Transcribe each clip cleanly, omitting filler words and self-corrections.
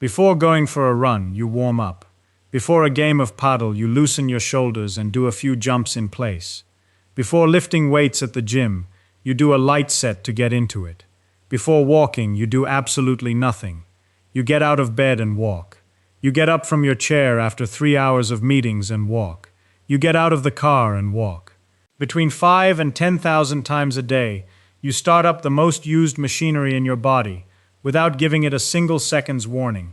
Before going for a run, you warm up. Before a game of paddle, you loosen your shoulders and do a few jumps in place. Before lifting weights at the gym, you do a light set to get into it. Before walking, you do absolutely nothing. You get out of bed and walk. You get up from your chair after 3 hours of meetings and walk. You get out of the car and walk. Between 5 and 10,000 times a day, you start up the most used machinery in your body without giving it a single second's warning.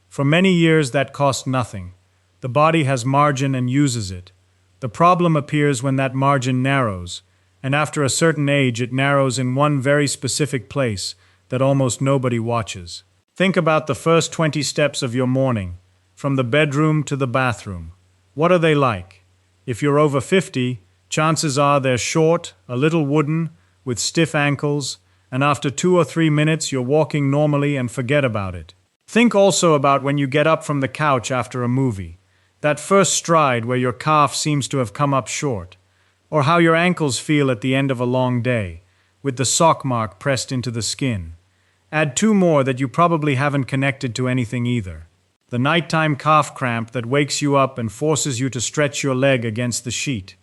For many years, that cost nothing. The body has margin and uses it. The problem appears when that margin narrows, and after a certain age it narrows in one very specific place that almost nobody watches. Think about the first 20 steps of your morning, from the bedroom to the bathroom. What are they like? If you're over 50, chances are they're short, a little wooden, with stiff ankles, and after 2 or 3 minutes you're walking normally and forget about it. Think also about when you get up from the couch after a movie. That first stride where your calf seems to have come up short, or how your ankles feel at the end of a long day, with the sock mark pressed into the skin. Add 2 more that you probably haven't connected to anything either. The nighttime calf cramp that wakes you up and forces you to stretch your leg against the sheet,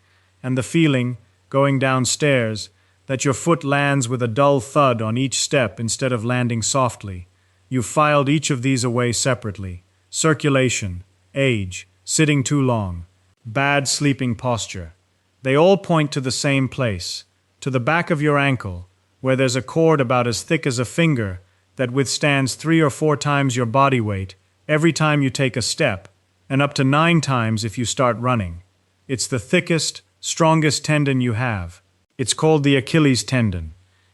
and the feeling, going downstairs, that your foot lands with a dull thud on each step instead of landing softly. You've filed each of these away separately. Circulation, age, sitting too long, bad sleeping posture. They all point to the same place, to the back of your ankle, where there's a cord about as thick as a finger that withstands 3 or 4 times your body weight every time you take a step, and up to 9 times if you start running. It's the thickest, strongest tendon you have. It's called the Achilles tendon,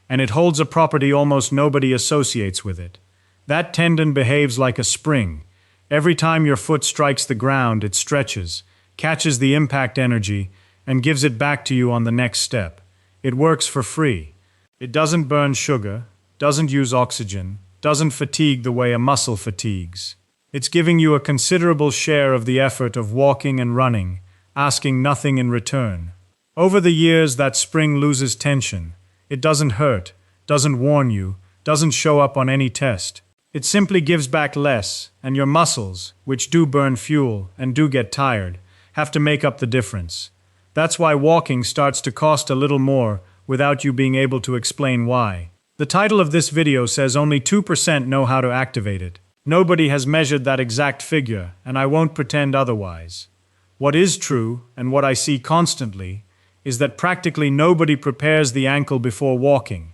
and it holds a property almost nobody associates with it. That tendon behaves like a spring. Every time your foot strikes the ground, it stretches, catches the impact energy, and gives it back to you on the next step. It works for free. It doesn't burn sugar, doesn't use oxygen, doesn't fatigue the way a muscle fatigues. It's giving you a considerable share of the effort of walking and running, asking nothing in return. Over the years, that spring loses tension. It doesn't hurt, doesn't warn you, doesn't show up on any test. It simply gives back less, and your muscles, which do burn fuel and do get tired, have to make up the difference. That's why walking starts to cost a little more without you being able to explain why. The title of this video says only 2% know how to activate it. Nobody has measured that exact figure, and I won't pretend otherwise. What is true, and what I see constantly, is that practically nobody prepares the ankle before walking,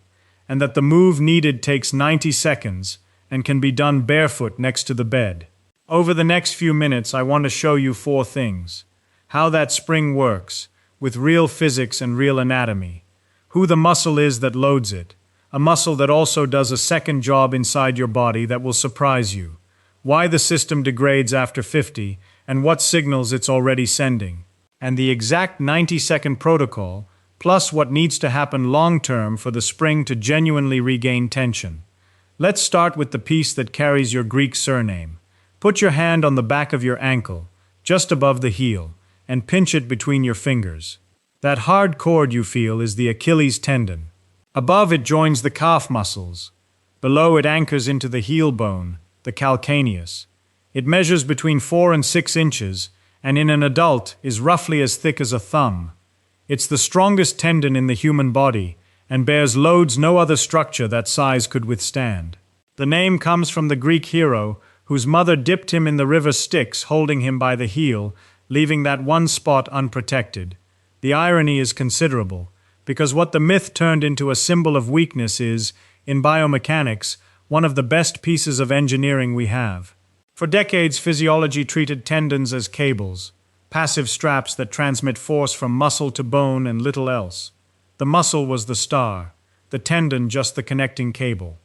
and that the move needed takes 90 seconds and can be done barefoot next to the bed. Over the next few minutes, I want to show you 4 things. How that spring works, with real physics and real anatomy. Who the muscle is that loads it. A muscle that also does a second job inside your body that will surprise you. Why the system degrades after 50, and what signals it's already sending. And the exact 90-second protocol, plus what needs to happen long-term for the spring to genuinely regain tension. Let's start with the piece that carries your Greek surname. Put your hand on the back of your ankle, just above the heel, and pinch it between your fingers. That hard cord you feel is the Achilles tendon. Above it joins the calf muscles. Below it anchors into the heel bone, the calcaneus. It measures between 4 and 6 inches, and in an adult is roughly as thick as a thumb. It's the strongest tendon in the human body, and bears loads no other structure that size could withstand. The name comes from the Greek hero whose mother dipped him in the river Styx, holding him by the heel, leaving that one spot unprotected. The irony is considerable, because what the myth turned into a symbol of weakness is, in biomechanics, one of the best pieces of engineering we have. For decades, physiology treated tendons as cables, passive straps that transmit force from muscle to bone and little else. The muscle was the star, the tendon just the connecting cable.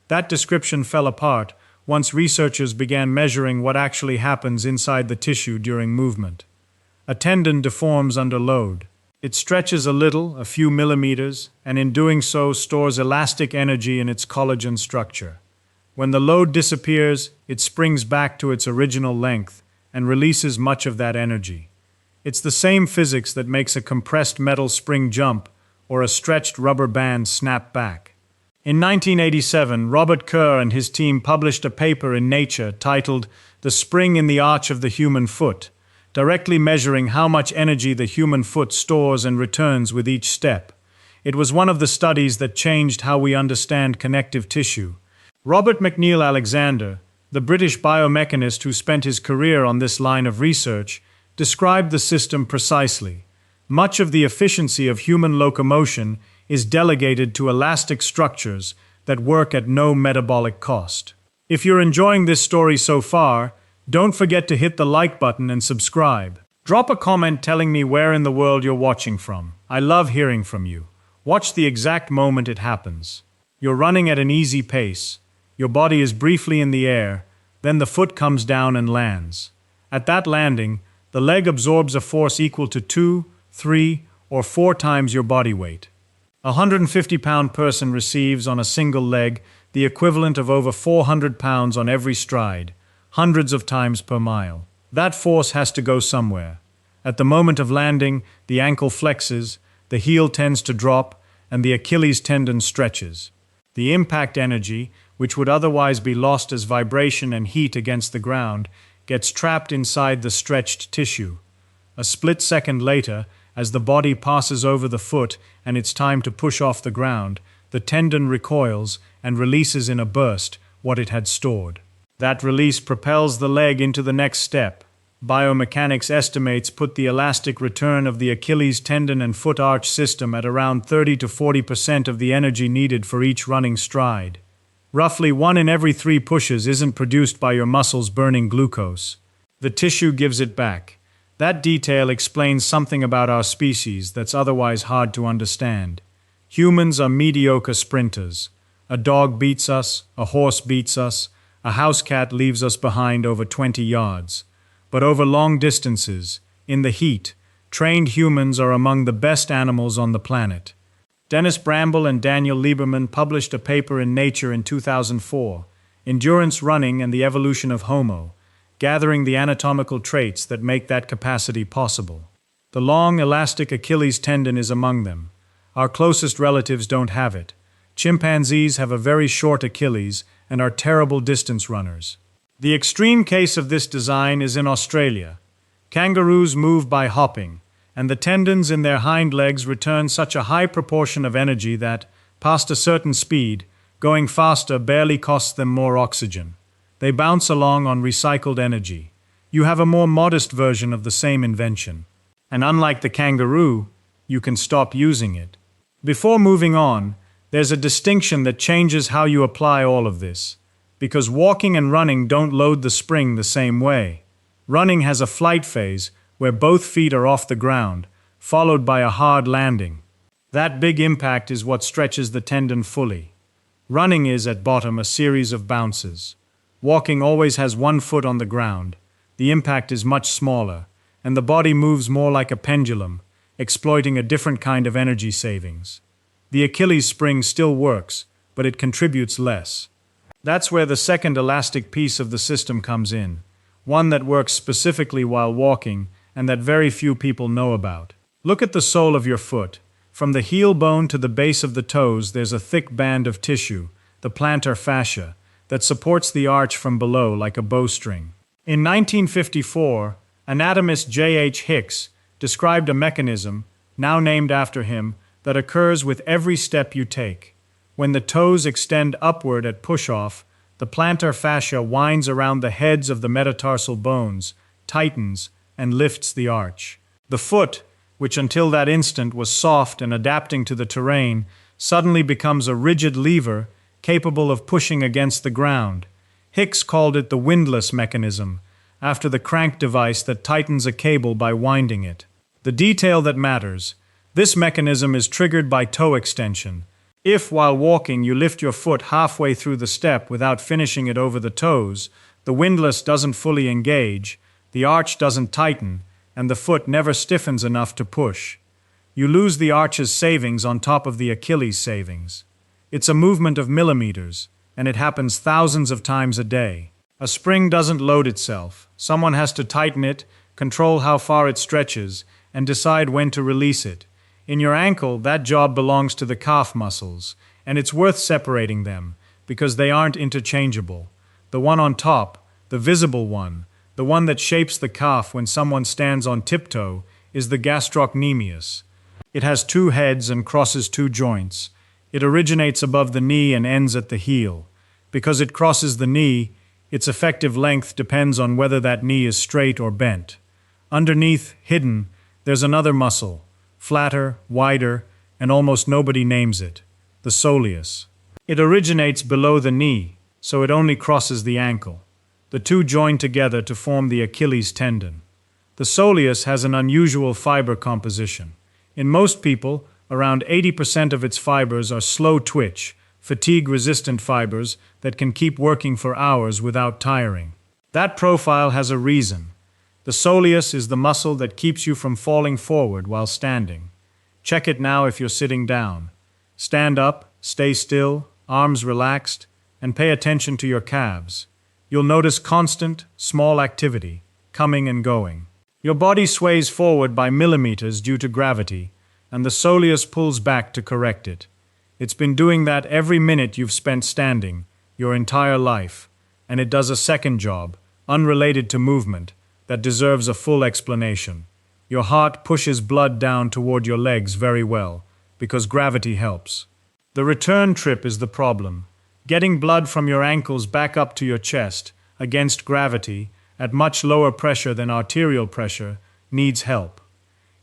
That description fell apart once researchers began measuring what actually happens inside the tissue during movement. A tendon deforms under load. It stretches a little, a few millimeters, and in doing so stores elastic energy in its collagen structure. When the load disappears, it springs back to its original length and releases much of that energy. It's the same physics that makes a compressed metal spring jump or a stretched rubber band snap back. In 1987, Robert Kerr and his team published a paper in Nature titled "The Spring in the Arch of the Human Foot," directly measuring how much energy the human foot stores and returns with each step. It was one of the studies that changed how we understand connective tissue. Robert McNeill Alexander, the British biomechanist who spent his career on this line of research, described the system precisely. Much of the efficiency of human locomotion is delegated to elastic structures that work at no metabolic cost. If you're enjoying this story so far, don't forget to hit the like button and subscribe. Drop a comment telling me where in the world you're watching from. I love hearing from you. Watch the exact moment it happens. You're running at an easy pace. Your body is briefly in the air, then the foot comes down and lands. At that landing, the leg absorbs a force equal to 2, 3, or 4 times your body weight. A 150-pound person receives on a single leg the equivalent of over 400 pounds on every stride, hundreds of times per mile. That force has to go somewhere. At the moment of landing, the ankle flexes, the heel tends to drop, and the Achilles tendon stretches. The impact energy, which would otherwise be lost as vibration and heat against the ground, gets trapped inside the stretched tissue. A split second later, as the body passes over the foot and it's time to push off the ground, the tendon recoils and releases in a burst what it had stored. That release propels the leg into the next step. Biomechanics estimates put the elastic return of the Achilles tendon and foot arch system at around 30 to 40% of the energy needed for each running stride. Roughly 1 in every 3 pushes isn't produced by your muscles burning glucose. The tissue gives it back. That detail explains something about our species that's otherwise hard to understand. Humans are mediocre sprinters. A dog beats us, a horse beats us, a house cat leaves us behind over 20 yards. But over long distances, in the heat, trained humans are among the best animals on the planet. Dennis Bramble and Daniel Lieberman published a paper in Nature in 2004, Endurance Running and the Evolution of Homo, gathering the anatomical traits that make that capacity possible. The long, elastic Achilles tendon is among them. Our closest relatives don't have it. Chimpanzees have a very short Achilles and are terrible distance runners. The extreme case of this design is in Australia. Kangaroos move by hopping, and the tendons in their hind legs return such a high proportion of energy that, past a certain speed, going faster barely costs them more oxygen. They bounce along on recycled energy. You have a more modest version of the same invention. And unlike the kangaroo, you can stop using it. Before moving on, there's a distinction that changes how you apply all of this. Because walking and running don't load the spring the same way. Running has a flight phase where both feet are off the ground, followed by a hard landing. That big impact is what stretches the tendon fully. Running is, at bottom, a series of bounces. Walking always has one foot on the ground. The impact is much smaller, and the body moves more like a pendulum, exploiting a different kind of energy savings. The Achilles spring still works, but it contributes less. That's where the second elastic piece of the system comes in, one that works specifically while walking and that very few people know about. Look at the sole of your foot. From the heel bone to the base of the toes, there's a thick band of tissue, the plantar fascia, that supports the arch from below like a bowstring. In 1954, anatomist J.H. Hicks described a mechanism, now named after him, that occurs with every step you take. When the toes extend upward at push-off, the plantar fascia winds around the heads of the metatarsal bones, tightens, and lifts the arch. The foot, which until that instant was soft and adapting to the terrain, suddenly becomes a rigid lever capable of pushing against the ground. Hicks called it the windlass mechanism, after the crank device that tightens a cable by winding it. The detail that matters: this mechanism is triggered by toe extension. If, while walking, you lift your foot halfway through the step without finishing it over the toes, the windlass doesn't fully engage, the arch doesn't tighten, and the foot never stiffens enough to push. You lose the arch's savings on top of the Achilles savings. It's a movement of millimeters, and it happens thousands of times a day. A spring doesn't load itself. Someone has to tighten it, control how far it stretches, and decide when to release it. In your ankle, that job belongs to the calf muscles, and it's worth separating them, because they aren't interchangeable. The one on top, the visible one, the one that shapes the calf when someone stands on tiptoe, is the gastrocnemius. It has two heads and crosses two joints. It originates above the knee and ends at the heel. Because it crosses the knee, its effective length depends on whether that knee is straight or bent. Underneath, hidden, there's another muscle, flatter, wider, and almost nobody names it, the soleus. It originates below the knee, so it only crosses the ankle. The two join together to form the Achilles tendon. The soleus has an unusual fiber composition. In most people, around 80% of its fibers are slow twitch, fatigue-resistant fibers that can keep working for hours without tiring. That profile has a reason. The soleus is the muscle that keeps you from falling forward while standing. Check it now if you're sitting down. Stand up, stay still, arms relaxed, and pay attention to your calves. You'll notice constant, small activity, coming and going. Your body sways forward by millimeters due to gravity, and the soleus pulls back to correct it. It's been doing that every minute you've spent standing, your entire life, and it does a second job, unrelated to movement, that deserves a full explanation. Your heart pushes blood down toward your legs very well, because gravity helps. The return trip is the problem. Getting blood from your ankles back up to your chest, against gravity, at much lower pressure than arterial pressure, needs help.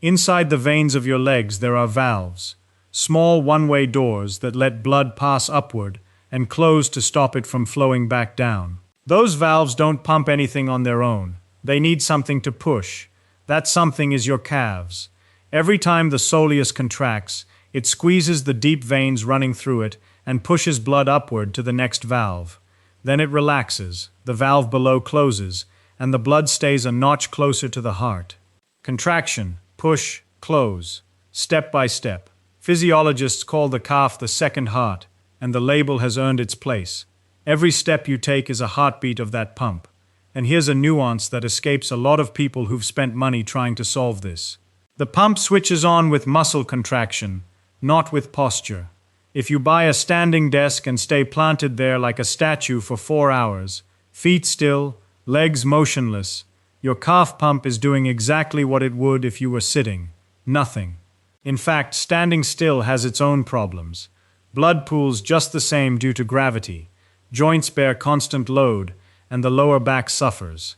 Inside the veins of your legs there are valves, small one-way doors that let blood pass upward and close to stop it from flowing back down. Those valves don't pump anything on their own. They need something to push. That something is your calves. Every time the soleus contracts, it squeezes the deep veins running through it and pushes blood upward to the next valve. Then it relaxes, the valve below closes, and the blood stays a notch closer to the heart. Contraction, push, close, step by step. Physiologists call the calf the second heart, and the label has earned its place. Every step you take is a heartbeat of that pump. And here's a nuance that escapes a lot of people who've spent money trying to solve this. The pump switches on with muscle contraction, not with posture. If you buy a standing desk and stay planted there like a statue for 4 hours, feet still, legs motionless, your calf pump is doing exactly what it would if you were sitting. Nothing. In fact, standing still has its own problems. Blood pools just the same due to gravity. Joints bear constant load, and the lower back suffers.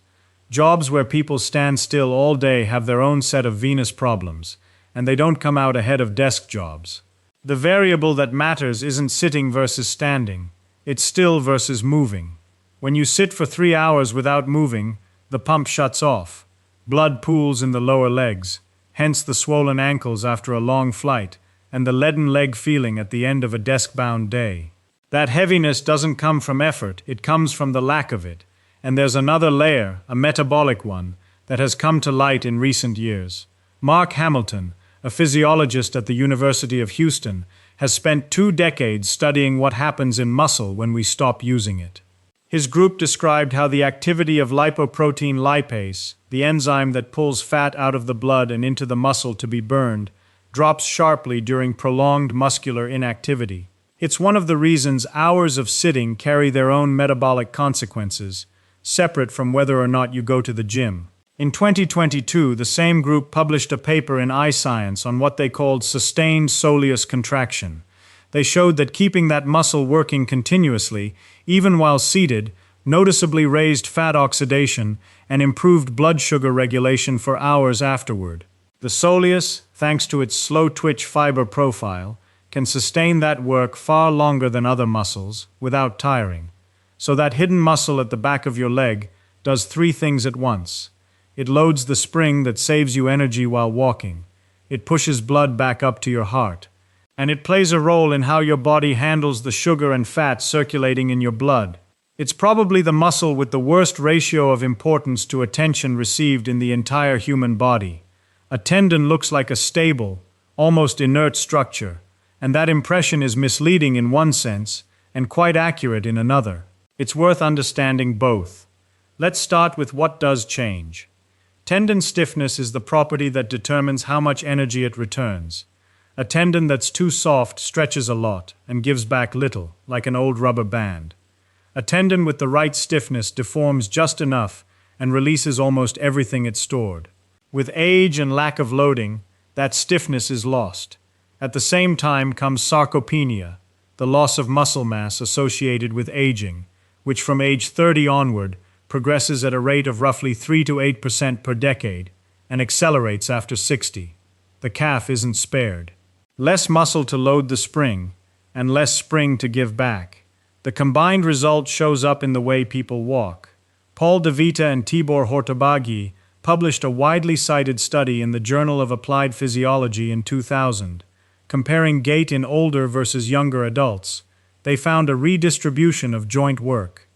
Jobs where people stand still all day have their own set of venous problems, and they don't come out ahead of desk jobs. The variable that matters isn't sitting versus standing. It's still versus moving. When you sit for 3 hours without moving, the pump shuts off. Blood pools in the lower legs, hence the swollen ankles after a long flight, and the leaden leg feeling at the end of a desk-bound day. That heaviness doesn't come from effort, it comes from the lack of it. And there's another layer, a metabolic one, that has come to light in recent years. Mark Hamilton, a physiologist at the University of Houston, has spent 2 decades studying what happens in muscle when we stop using it. His group described how the activity of lipoprotein lipase, the enzyme that pulls fat out of the blood and into the muscle to be burned, drops sharply during prolonged muscular inactivity. It's one of the reasons hours of sitting carry their own metabolic consequences, separate from whether or not you go to the gym. In 2022, the same group published a paper in iScience on what they called sustained soleus contraction. They showed that keeping that muscle working continuously, even while seated, noticeably raised fat oxidation and improved blood sugar regulation for hours afterward. The soleus, thanks to its slow twitch fiber profile, can sustain that work far longer than other muscles, without tiring. So that hidden muscle at the back of your leg does 3 things at once. It loads the spring that saves you energy while walking. It pushes blood back up to your heart. And it plays a role in how your body handles the sugar and fat circulating in your blood. It's probably the muscle with the worst ratio of importance to attention received in the entire human body. A tendon looks like a stable, almost inert structure, and that impression is misleading in one sense and quite accurate in another. It's worth understanding both. Let's start with what does change. Tendon stiffness is the property that determines how much energy it returns. A tendon that's too soft stretches a lot and gives back little, like an old rubber band. A tendon with the right stiffness deforms just enough and releases almost everything it stored. With age and lack of loading, that stiffness is lost. At the same time comes sarcopenia, the loss of muscle mass associated with aging, which from age 30 onward progresses at a rate of roughly 3 to 8% per decade and accelerates after 60. The calf isn't spared. Less muscle to load the spring, and less spring to give back. The combined result shows up in the way people walk. Paul De Vita and Tibor Hortobagi published a widely cited study in the Journal of Applied Physiology in 2000. Comparing gait in older versus younger adults, they found a redistribution of joint work.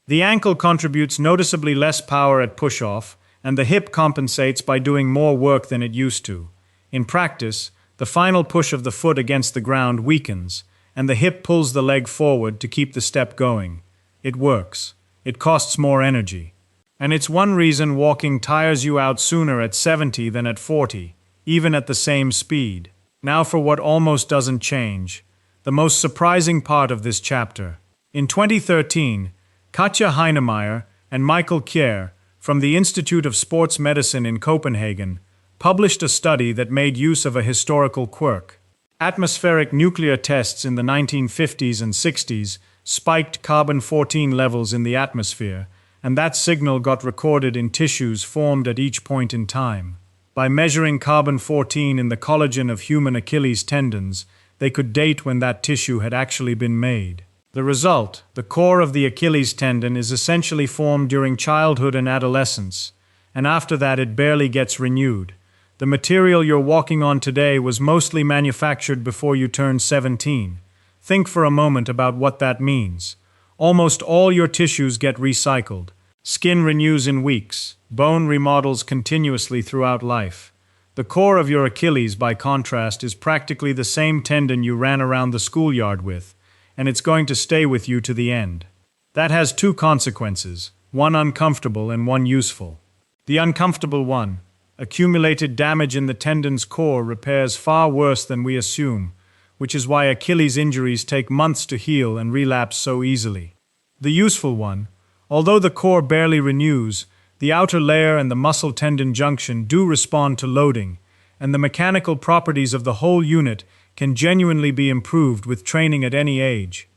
The ankle contributes noticeably less power at push-off, and the hip compensates by doing more work than it used to. In practice, the final push of the foot against the ground weakens, and the hip pulls the leg forward to keep the step going. It works. It costs more energy. And it's one reason walking tires you out sooner at 70 than at 40, even at the same speed. Now for what almost doesn't change, the most surprising part of this chapter. In 2013, Katja Heinemeyer and Michael Kjær from the Institute of Sports Medicine in Copenhagen published a study that made use of a historical quirk. Atmospheric nuclear tests in the 1950s and 60s spiked carbon-14 levels in the atmosphere, and that signal got recorded in tissues formed at each point in time. By measuring carbon-14 in the collagen of human Achilles tendons, they could date when that tissue had actually been made. The result, the core of the Achilles tendon, is essentially formed during childhood and adolescence, and after that it barely gets renewed. The material you're walking on today was mostly manufactured before you turned 17. Think for a moment about what that means. Almost all your tissues get recycled. Skin renews in weeks. Bone remodels continuously throughout life. The core of your Achilles, by contrast, is practically the same tendon you ran around the schoolyard with, and it's going to stay with you to the end. That has two consequences, one uncomfortable and one useful. The uncomfortable one: accumulated damage in the tendon's core repairs far worse than we assume, which is why Achilles injuries take months to heal and relapse so easily. The useful one: although the core barely renews, the outer layer and the muscle-tendon junction do respond to loading, and the mechanical properties of the whole unit can genuinely be improved with training at any age.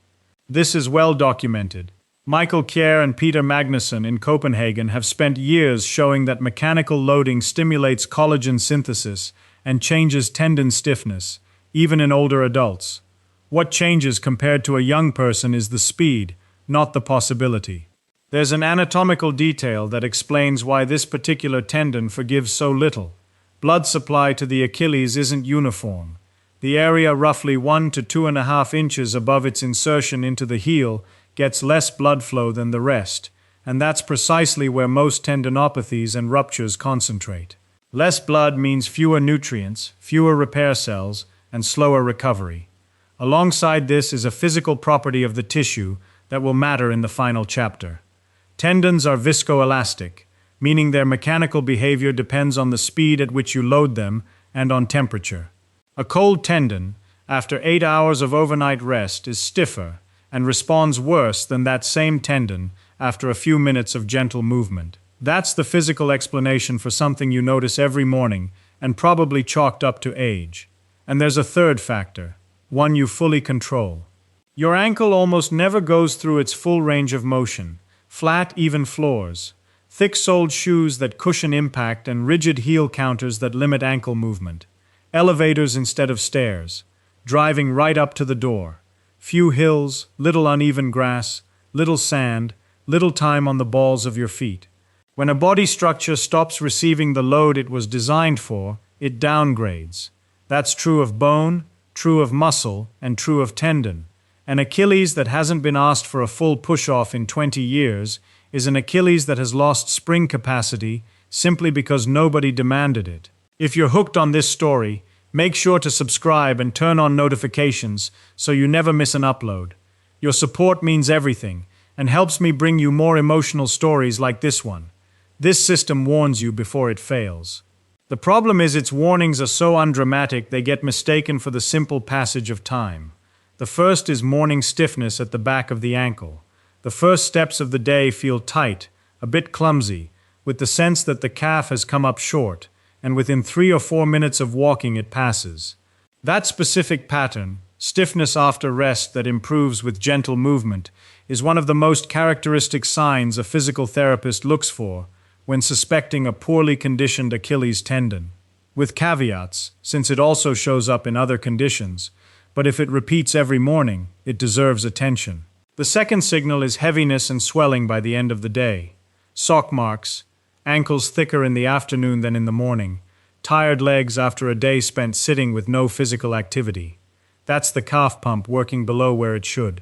This is well documented. Michael Kjær and Peter Magnusson in Copenhagen have spent years showing that mechanical loading stimulates collagen synthesis and changes tendon stiffness, even in older adults. What changes compared to a young person is the speed, not the possibility. There's an anatomical detail that explains why this particular tendon forgives so little. Blood supply to the Achilles isn't uniform. The area roughly 1 to 2.5 inches above its insertion into the heel gets less blood flow than the rest, and that's precisely where most tendinopathies and ruptures concentrate. Less blood means fewer nutrients, fewer repair cells, and slower recovery. Alongside this is a physical property of the tissue that will matter in the final chapter. Tendons are viscoelastic, meaning their mechanical behavior depends on the speed at which you load them and on temperature. A cold tendon, after 8 hours of overnight rest, is stiffer and responds worse than that same tendon after a few minutes of gentle movement. That's the physical explanation for something you notice every morning and probably chalked up to age. And there's a third factor, one you fully control. Your ankle almost never goes through its full range of motion. Flat, even floors, thick-soled shoes that cushion impact, and rigid heel counters that limit ankle movement. Elevators instead of stairs, driving right up to the door. Few hills, little uneven grass, little sand, little time on the balls of your feet. When a body structure stops receiving the load it was designed for, it downgrades. That's true of bone, true of muscle, and true of tendon. An Achilles that hasn't been asked for a full push-off in 20 years is an Achilles that has lost spring capacity simply because nobody demanded it. If you're hooked on this story, make sure to subscribe and turn on notifications so you never miss an upload. Your support means everything and helps me bring you more emotional stories like this one. This system warns you before it fails. The problem is its warnings are so undramatic they get mistaken for the simple passage of time. The first is morning stiffness at the back of the ankle. The first steps of the day feel tight, a bit clumsy, with the sense that the calf has come up short, and within 3 or 4 minutes of walking it passes. That specific pattern, stiffness after rest that improves with gentle movement, is one of the most characteristic signs a physical therapist looks for when suspecting a poorly conditioned Achilles tendon. With caveats, since it also shows up in other conditions, but if it repeats every morning, it deserves attention. The second signal is heaviness and swelling by the end of the day. Sock marks, ankles thicker in the afternoon than in the morning, tired legs after a day spent sitting with no physical activity. That's the calf pump working below where it should.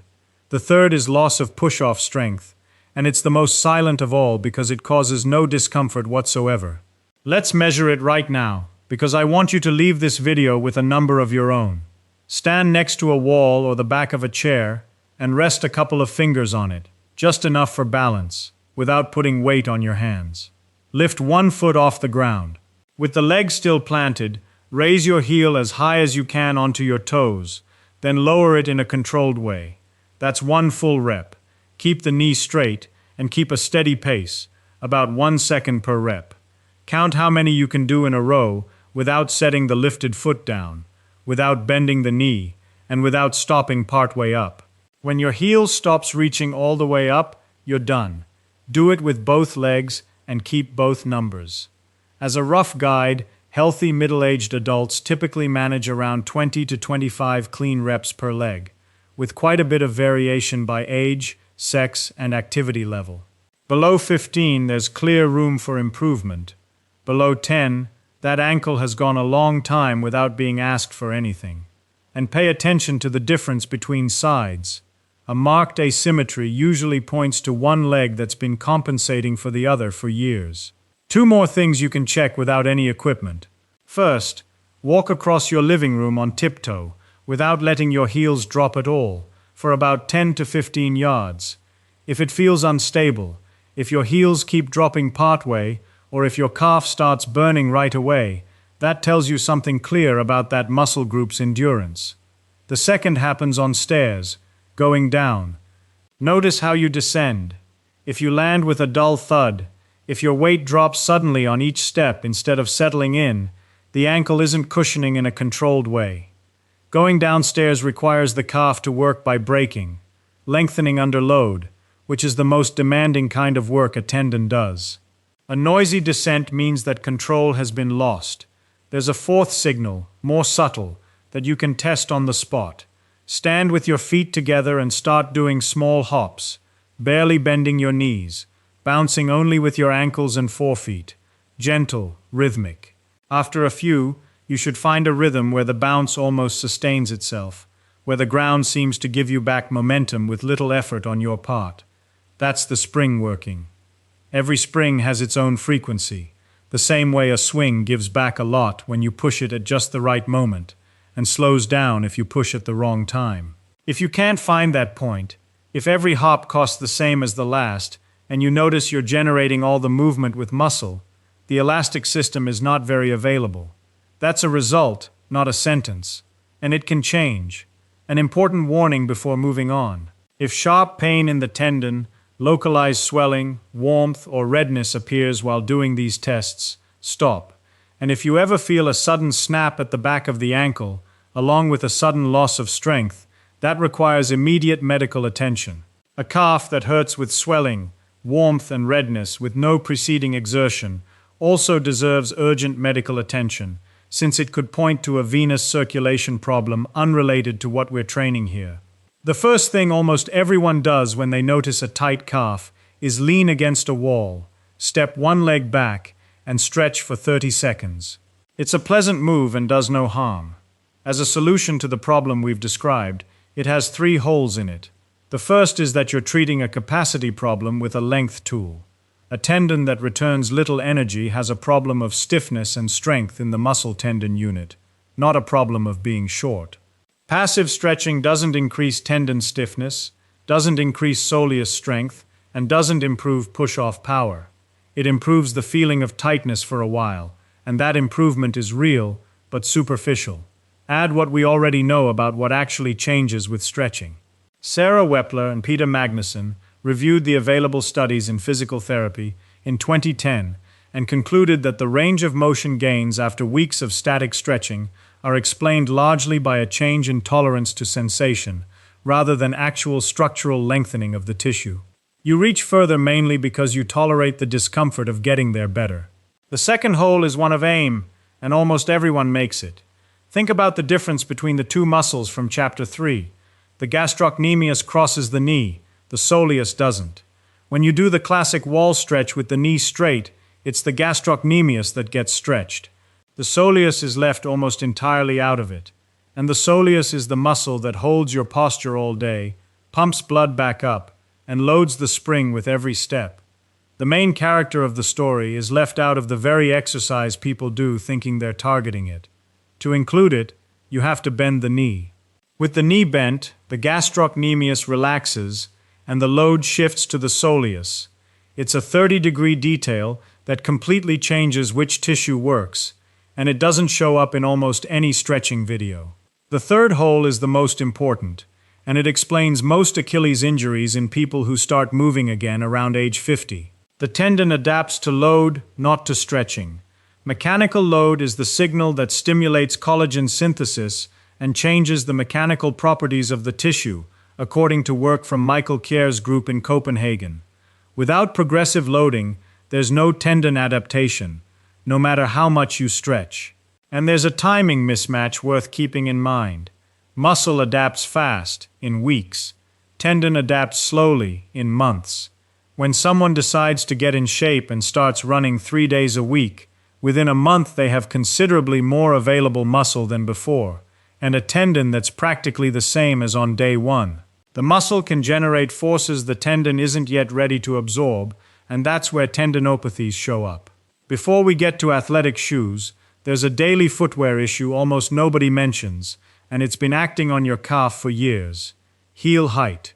The third is loss of push-off strength, and it's the most silent of all because it causes no discomfort whatsoever. Let's measure it right now, because I want you to leave this video with a number of your own. Stand next to a wall or the back of a chair and rest a couple of fingers on it, just enough for balance, without putting weight on your hands. Lift 1 foot off the ground. With the leg still planted, raise your heel as high as you can onto your toes, then lower it in a controlled way. That's 1 full rep. Keep the knee straight and keep a steady pace, about 1 second per rep. Count how many you can do in a row without setting the lifted foot down, without bending the knee, and without stopping partway up. When your heel stops reaching all the way up, you're done. Do it with both legs and keep both numbers. As a rough guide, healthy middle-aged adults typically manage around 20 to 25 clean reps per leg, with quite a bit of variation by age, sex, and activity level. Below 15, there's clear room for improvement. Below 10, that ankle has gone a long time without being asked for anything. And pay attention to the difference between sides. A marked asymmetry usually points to one leg that's been compensating for the other for years. 2 more things you can check without any equipment. First, walk across your living room on tiptoe, without letting your heels drop at all, for about 10 to 15 yards. If it feels unstable, if your heels keep dropping partway, or if your calf starts burning right away, that tells you something clear about that muscle group's endurance. The second happens on stairs, going down. Notice how you descend. If you land with a dull thud, if your weight drops suddenly on each step instead of settling in, the ankle isn't cushioning in a controlled way. Going downstairs requires the calf to work by braking, lengthening under load, which is the most demanding kind of work a tendon does. A noisy descent means that control has been lost. There's a fourth signal, more subtle, that you can test on the spot. Stand with your feet together and start doing small hops, barely bending your knees, bouncing only with your ankles and forefeet. Gentle, rhythmic. After a few, you should find a rhythm where the bounce almost sustains itself, where the ground seems to give you back momentum with little effort on your part. That's the spring working. Every spring has its own frequency, the same way a swing gives back a lot when you push it at just the right moment, and slows down if you push at the wrong time. If you can't find that point, if every hop costs the same as the last, and you notice you're generating all the movement with muscle, the elastic system is not very available. That's a result, not a sentence, and it can change. An important warning before moving on. If sharp pain in the tendon, localized swelling, warmth, or redness appears while doing these tests, stop. And if you ever feel a sudden snap at the back of the ankle, along with a sudden loss of strength, that requires immediate medical attention. A calf that hurts with swelling, warmth, and redness with no preceding exertion also deserves urgent medical attention, since it could point to a venous circulation problem unrelated to what we're training here. The first thing almost everyone does when they notice a tight calf is lean against a wall, step one leg back, and stretch for 30 seconds. It's a pleasant move and does no harm. As a solution to the problem we've described, it has 3 holes in it. The first is that you're treating a capacity problem with a length tool. A tendon that returns little energy has a problem of stiffness and strength in the muscle tendon unit, not a problem of being short. Passive stretching doesn't increase tendon stiffness, doesn't increase soleus strength, and doesn't improve push-off power. It improves the feeling of tightness for a while, and that improvement is real, but superficial. Add what we already know about what actually changes with stretching. Sarah Wepler and Peter Magnuson reviewed the available studies in physical therapy in 2010 and concluded that the range of motion gains after weeks of static stretching are explained largely by a change in tolerance to sensation, rather than actual structural lengthening of the tissue. You reach further mainly because you tolerate the discomfort of getting there better. The second hole is one of aim, and almost everyone makes it. Think about the difference between the two muscles from Chapter 3. The gastrocnemius crosses the knee, the soleus doesn't. When you do the classic wall stretch with the knee straight, it's the gastrocnemius that gets stretched. The soleus is left almost entirely out of it. And the soleus is the muscle that holds your posture all day, pumps blood back up, and loads the spring with every step. The main character of the story is left out of the very exercise people do thinking they're targeting it. To include it, you have to bend the knee. With the knee bent, the gastrocnemius relaxes, and the load shifts to the soleus. It's a 30-degree detail that completely changes which tissue works, and it doesn't show up in almost any stretching video. The third hole is the most important, and it explains most Achilles injuries in people who start moving again around age 50. The tendon adapts to load, not to stretching. Mechanical load is the signal that stimulates collagen synthesis and changes the mechanical properties of the tissue, according to work from Michael Kier's group in Copenhagen. Without progressive loading, there's no tendon adaptation, no matter how much you stretch. And there's a timing mismatch worth keeping in mind. Muscle adapts fast, in weeks. Tendon adapts slowly, in months. When someone decides to get in shape and starts running 3 days a week, within a month they have considerably more available muscle than before, and a tendon that's practically the same as on day one. The muscle can generate forces the tendon isn't yet ready to absorb, and that's where tendinopathies show up. Before we get to athletic shoes, there's a daily footwear issue almost nobody mentions, and it's been acting on your calf for years. Heel height.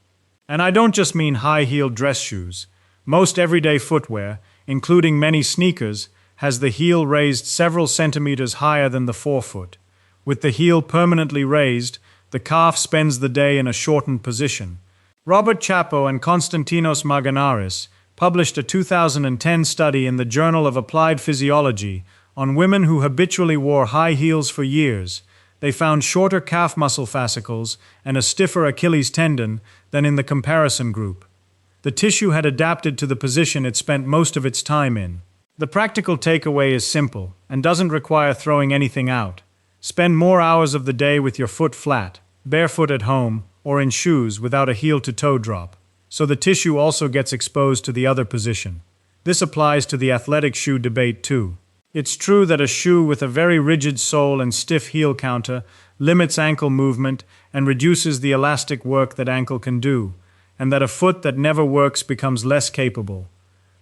And I don't just mean high-heeled dress shoes. Most everyday footwear, including many sneakers, has the heel raised several centimeters higher than the forefoot. With the heel permanently raised, the calf spends the day in a shortened position. Robert Chapo and Konstantinos Marganaris published a 2010 study in the Journal of Applied Physiology on women who habitually wore high heels for years. They found shorter calf muscle fascicles and a stiffer Achilles tendon than in the comparison group. The tissue had adapted to the position it spent most of its time in. The practical takeaway is simple and doesn't require throwing anything out. Spend more hours of the day with your foot flat, barefoot at home, or in shoes without a heel-to-toe drop, so the tissue also gets exposed to the other position. This applies to the athletic shoe debate too. It's true that a shoe with a very rigid sole and stiff heel counter limits ankle movement and reduces the elastic work that ankle can do, and that a foot that never works becomes less capable.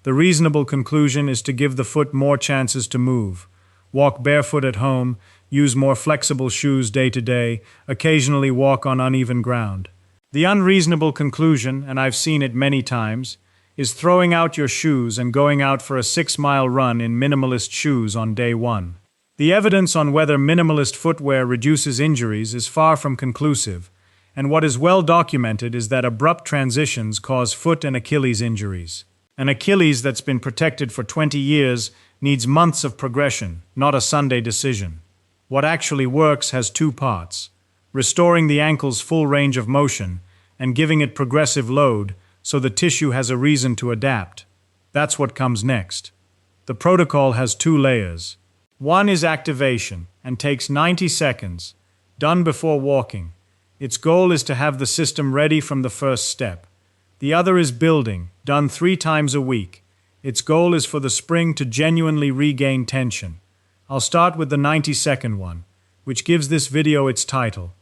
The reasonable conclusion is to give the foot more chances to move. Walk barefoot at home, use more flexible shoes day to day, occasionally walk on uneven ground. The unreasonable conclusion, and I've seen it many times, is throwing out your shoes and going out for a 6-mile run in minimalist shoes on day one. The evidence on whether minimalist footwear reduces injuries is far from conclusive, and what is well documented is that abrupt transitions cause foot and Achilles injuries. An Achilles that's been protected for 20 years needs months of progression, not a Sunday decision. What actually works has two parts: restoring the ankle's full range of motion and giving it progressive load so the tissue has a reason to adapt. That's what comes next. The protocol has 2 layers. One is activation and takes 90 seconds, done before walking. Its goal is to have the system ready from the first step. The other is building, done 3 times a week. Its goal is for the spring to genuinely regain tension. I'll start with the 90-second one, which gives this video its title.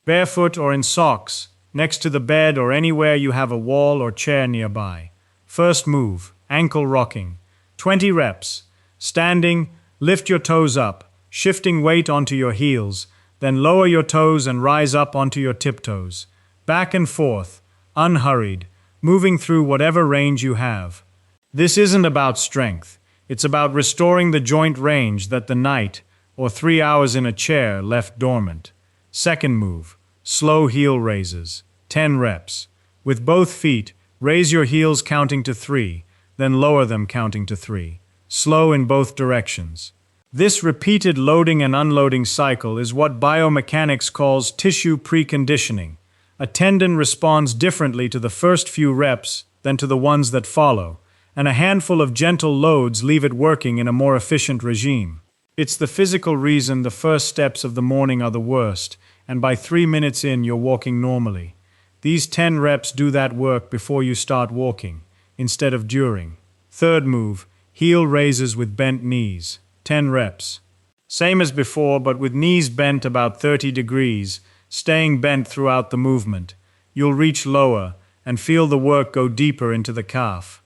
Barefoot or in socks, next to the bed or anywhere you have a wall or chair nearby. First move, ankle rocking. 20 reps. Standing, lift your toes up, shifting weight onto your heels, then lower your toes and rise up onto your tiptoes. Back and forth, unhurried, moving through whatever range you have. This isn't about strength. It's about restoring the joint range that the night, or 3 hours in a chair, left dormant. Second move, slow heel raises, 10 reps. With both feet, raise your heels counting to 3, then lower them counting to 3. Slow in both directions. This repeated loading and unloading cycle is what biomechanics calls tissue preconditioning. A tendon responds differently to the first few reps than to the ones that follow, and a handful of gentle loads leave it working in a more efficient regime. It's the physical reason the first steps of the morning are the worst, and by 3 minutes in you're walking normally. These 10 reps do that work before you start walking, instead of during. Third move, heel raises with bent knees, 10 reps. Same as before, but with knees bent about 30 degrees, staying bent throughout the movement. You'll reach lower and feel the work go deeper into the calf.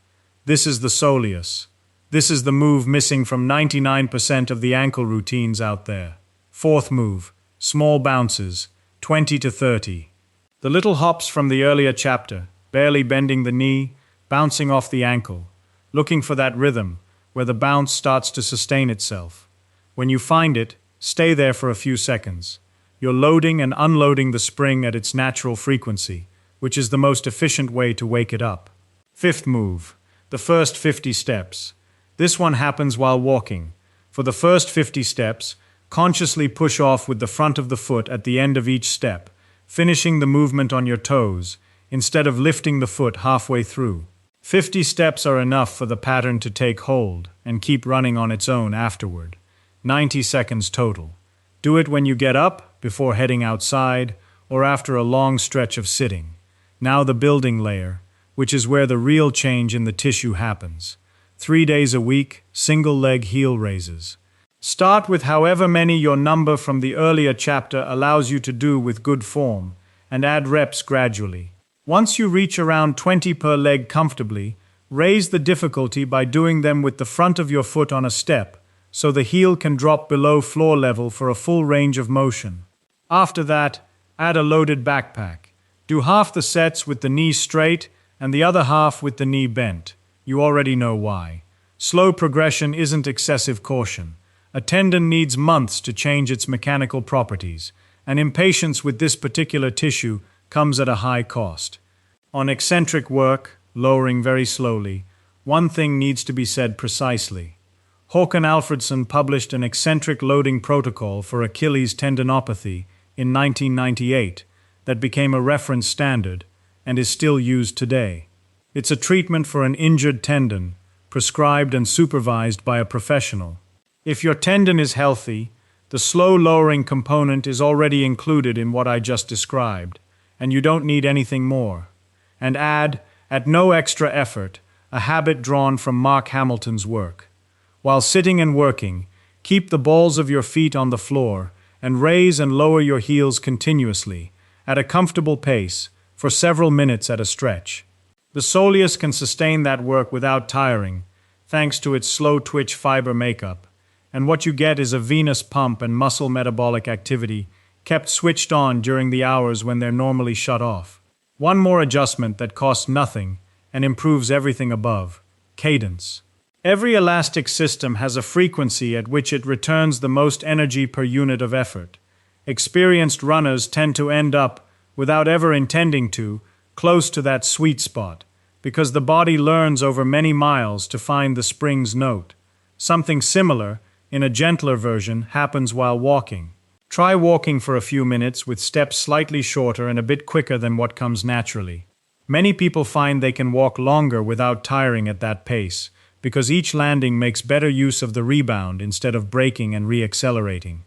This is the soleus. This is the move missing from 99% of the ankle routines out there. Fourth move, small bounces, 20 to 30. The little hops from the earlier chapter, barely bending the knee, bouncing off the ankle, looking for that rhythm where the bounce starts to sustain itself. When you find it, stay there for a few seconds. You're loading and unloading the spring at its natural frequency, which is the most efficient way to wake it up. Fifth move, the first 50 steps. This one happens while walking. For the first 50 steps, consciously push off with the front of the foot at the end of each step, finishing the movement on your toes, instead of lifting the foot halfway through. 50 steps are enough for the pattern to take hold and keep running on its own afterward. 90 seconds total. Do it when you get up, before heading outside, or after a long stretch of sitting. Now the building layer, which is where the real change in the tissue happens. 3 days a week, single leg heel raises. Start with however many your number from the earlier chapter allows you to do with good form, and add reps gradually. Once you reach around 20 per leg comfortably, raise the difficulty by doing them with the front of your foot on a step, so the heel can drop below floor level for a full range of motion. After that, add a loaded backpack. Do half the sets with the knee straight and the other half with the knee bent. You already know why. Slow progression isn't excessive caution. A tendon needs months to change its mechanical properties, and impatience with this particular tissue comes at a high cost. On eccentric work, lowering very slowly, one thing needs to be said precisely. Håkan Alfredsson published an eccentric loading protocol for Achilles tendinopathy in 1998 that became a reference standard and is still used today. It's a treatment for an injured tendon, prescribed and supervised by a professional. If your tendon is healthy, the slow lowering component is already included in what I just described, and you don't need anything more. And add, at no extra effort, a habit drawn from Mark Hamilton's work. While sitting and working, keep the balls of your feet on the floor and raise and lower your heels continuously, at a comfortable pace, for several minutes at a stretch. The soleus can sustain that work without tiring, thanks to its slow twitch fiber makeup, and what you get is a venous pump and muscle metabolic activity kept switched on during the hours when they're normally shut off. One more adjustment that costs nothing and improves everything above: cadence. Every elastic system has a frequency at which it returns the most energy per unit of effort. Experienced runners tend to end up, without ever intending to, close to that sweet spot, because the body learns over many miles to find the spring's note. Something similar, in a gentler version, happens while walking. Try walking for a few minutes with steps slightly shorter and a bit quicker than what comes naturally. Many people find they can walk longer without tiring at that pace, because each landing makes better use of the rebound instead of braking and re-accelerating.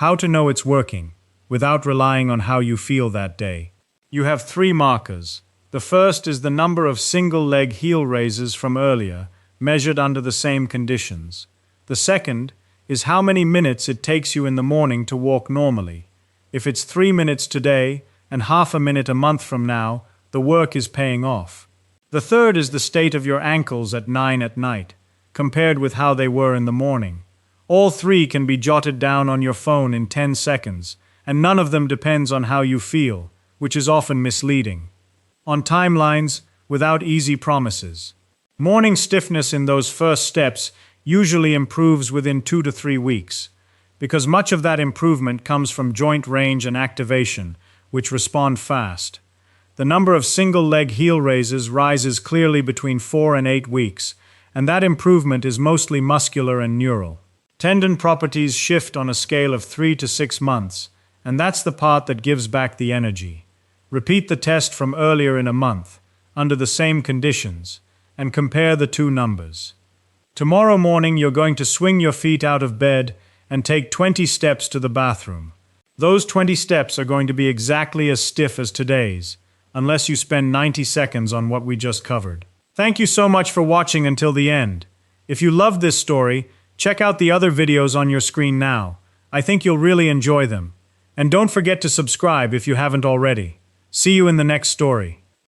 How to know it's working, without relying on how you feel that day. You have 3 markers. The first is the number of single-leg heel raises from earlier, measured under the same conditions. The second is how many minutes it takes you in the morning to walk normally. If it's 3 minutes today and half a minute a month from now, the work is paying off. The third is the state of your ankles at 9 at night, compared with how they were in the morning. All 3 can be jotted down on your phone in 10 seconds, and none of them depends on how you feel, which is often misleading. On timelines, without easy promises. Morning stiffness in those first steps usually improves within 2 to 3 weeks, because much of that improvement comes from joint range and activation, which respond fast. The number of single-leg heel raises rises clearly between 4 and 8 weeks, and that improvement is mostly muscular and neural. Tendon properties shift on a scale of 3 to 6 months, and that's the part that gives back the energy. Repeat the test from earlier in a month, under the same conditions, and compare the two numbers. Tomorrow morning you're going to swing your feet out of bed and take 20 steps to the bathroom. Those 20 steps are going to be exactly as stiff as today's, unless you spend 90 seconds on what we just covered. Thank you so much for watching until the end. If you loved this story, check out the other videos on your screen now. I think you'll really enjoy them. And don't forget to subscribe if you haven't already. See you in the next story.